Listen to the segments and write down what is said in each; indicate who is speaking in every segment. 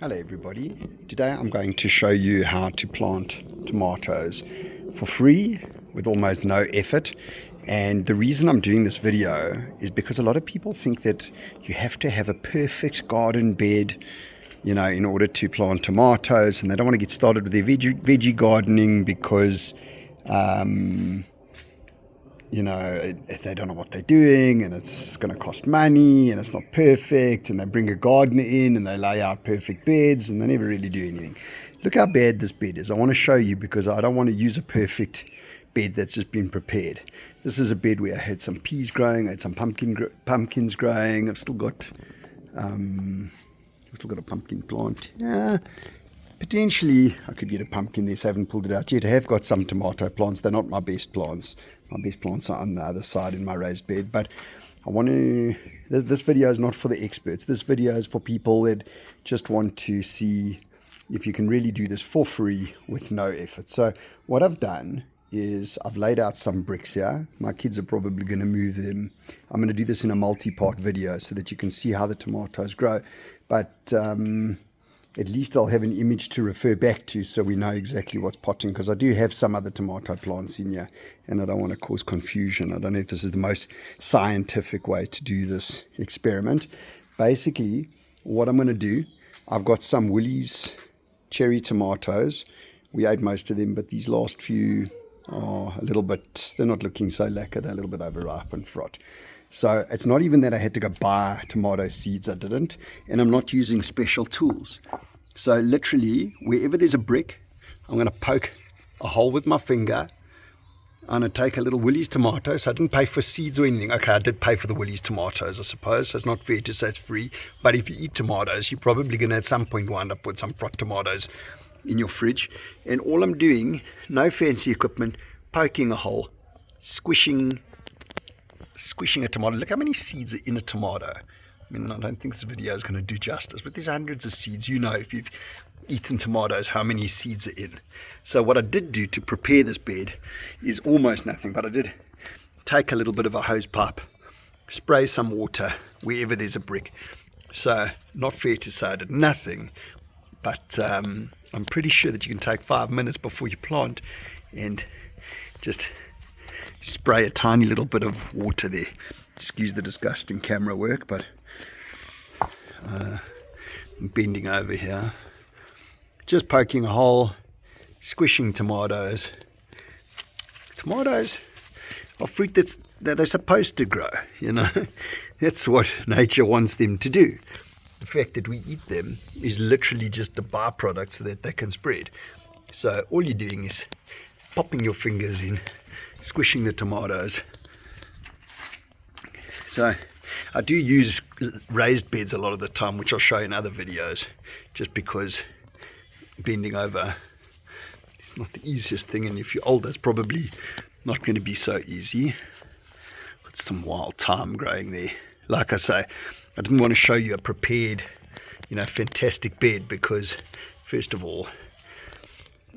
Speaker 1: Hello everybody, today I'm going to show you how to plant tomatoes for free with almost no effort. And the reason I'm doing this video is because a lot of people think that you have to have a perfect garden bed, you know, in order to plant tomatoes, and they don't want to get started with their veggie gardening because they don't know what they're doing, and it's going to cost money, and it's not perfect, and they bring a gardener in and they lay out perfect beds and they never really do anything. Look how bad this bed is. I want to show you because I don't want to use a perfect bed that's just been prepared. This is a bed where I had some peas growing, I had some pumpkins growing. I've still got a pumpkin plant. Yeah, potentially I could get a pumpkin there, so I haven't pulled it out yet. I have got some tomato plants. They're not my best plants. My best plants are on the other side in my raised bed. But I want to, this video is not for the experts. This video is for people that just want to see if you can really do this for free with no effort. So what I've done is I've laid out some bricks here. My kids are probably going to move them. I'm going to do this in a multi-part video so that you can see how the tomatoes grow. But at least I'll have an image to refer back to so we know exactly what's potting, because I do have some other tomato plants in here and I don't want to cause confusion. I don't know if this is the most scientific way to do this experiment. Basically, what I'm going to do, I've got some Woolies cherry tomatoes. We ate most of them, but these last few are a little bit, they're not looking so lacquer, they're a little bit overripe and fraught. So it's not even that I had to go buy tomato seeds, I didn't. And I'm not using special tools. So literally, wherever there's a brick, I'm going to poke a hole with my finger. I'm going to take a little Woolies tomato. So I didn't pay for seeds or anything. Okay, I did pay for the Woolies tomatoes, I suppose. So it's not fair to say it's free. But if you eat tomatoes, you're probably going to at some point wind up with some fraught tomatoes in your fridge. And all I'm doing, no fancy equipment, poking a hole, squishing a tomato. Look how many seeds are in a tomato. I mean, I don't think this video is going to do justice, but there's hundreds of seeds. You know, if you've eaten tomatoes, how many seeds are in. So what I did do to prepare this bed is almost nothing, but I did take a little bit of a hose pipe, spray some water wherever there's a brick. So not fair to say I did nothing, but I'm pretty sure that you can take 5 minutes before you plant and just spray a tiny little bit of water there. Excuse the disgusting camera work, but I'm bending over here, just poking a hole, squishing tomatoes. Tomatoes are fruit that they're supposed to grow, you know. That's what nature wants them to do. The fact that we eat them is literally just a byproduct so that they can spread. So all you're doing is popping your fingers in, squishing the tomatoes. So I do use raised beds a lot of the time, which I'll show you in other videos, just because bending over is not the easiest thing, and if you're older it's probably not going to be so easy. Got some wild thyme growing there. Like I say, I didn't want to show you a prepared, fantastic bed because first of all,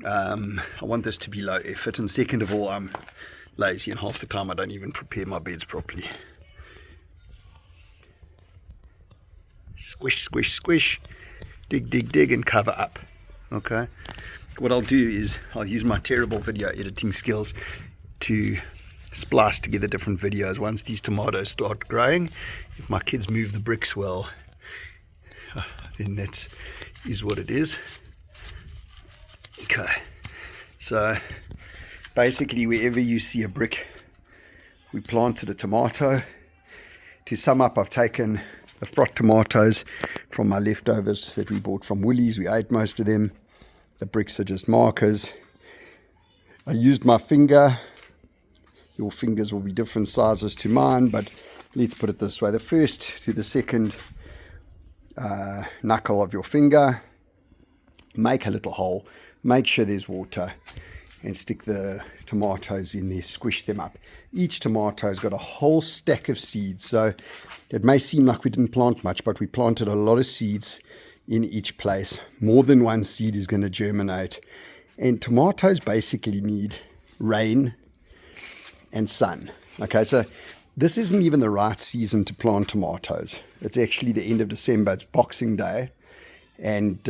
Speaker 1: I want this to be low effort, and second of all, I'm lazy and half the time I don't even prepare my beds properly. Squish, squish, squish, dig, dig, dig, and cover up. Okay, what I'll do is I'll use my terrible video editing skills to splice together different videos once these tomatoes start growing. If my kids move the bricks well, then that is what it is. Okay, so basically wherever you see a brick, we planted a tomato. To sum up, I've taken the fraught tomatoes from my leftovers that we bought from Woolies. We ate most of them. The bricks are just markers. I used my finger. Your fingers will be different sizes to mine, but let's put it this way. The first to the second knuckle of your finger, make a little hole, make sure there's water, and stick the tomatoes in there, squish them up. Each tomato's got a whole stack of seeds, so it may seem like we didn't plant much, but we planted a lot of seeds in each place. More than one seed is going to germinate, and tomatoes basically need rain and sun. Okay, so this isn't even the right season to plant tomatoes. It's actually the end of December, it's Boxing Day, And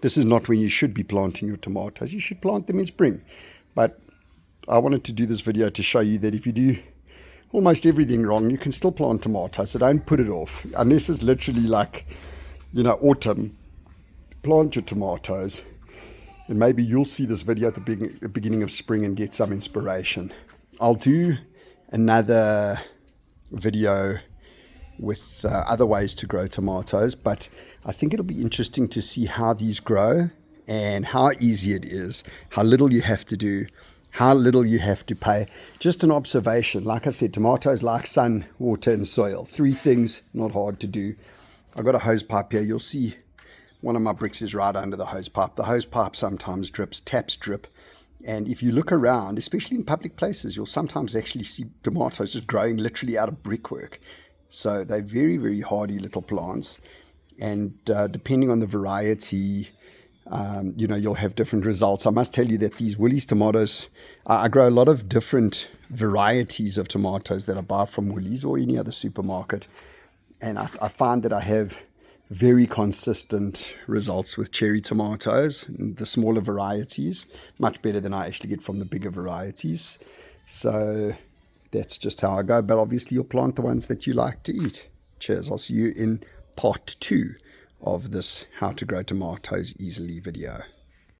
Speaker 1: this is not when you should be planting your tomatoes. You should plant them in spring. But I wanted to do this video to show you that if you do almost everything wrong, you can still plant tomatoes. So don't put it off. Unless it's literally like, autumn, plant your tomatoes. And maybe you'll see this video at the beginning of spring and get some inspiration. I'll do another video with other ways to grow tomatoes, but I think it'll be interesting to see how these grow and how easy it is, how little you have to do, how little you have to pay. Just an observation. Like I said, tomatoes like sun, water, and soil. 3 things, not hard to do. I've got a hose pipe here. You'll see one of my bricks is right under the hose pipe. The hose pipe sometimes drips, taps drip. And if you look around, especially in public places, you'll sometimes actually see tomatoes just growing literally out of brickwork. So they're very, very hardy little plants. And depending on the variety, you'll have different results. I must tell you that these Woolies tomatoes, I grow a lot of different varieties of tomatoes that I buy from Woolies or any other supermarket. And I find that I have very consistent results with cherry tomatoes, the smaller varieties, much better than I actually get from the bigger varieties. So that's just how I go. But obviously you'll plant the ones that you like to eat. Cheers. I'll see you in part 2 of this How to Grow Tomatoes Easily video.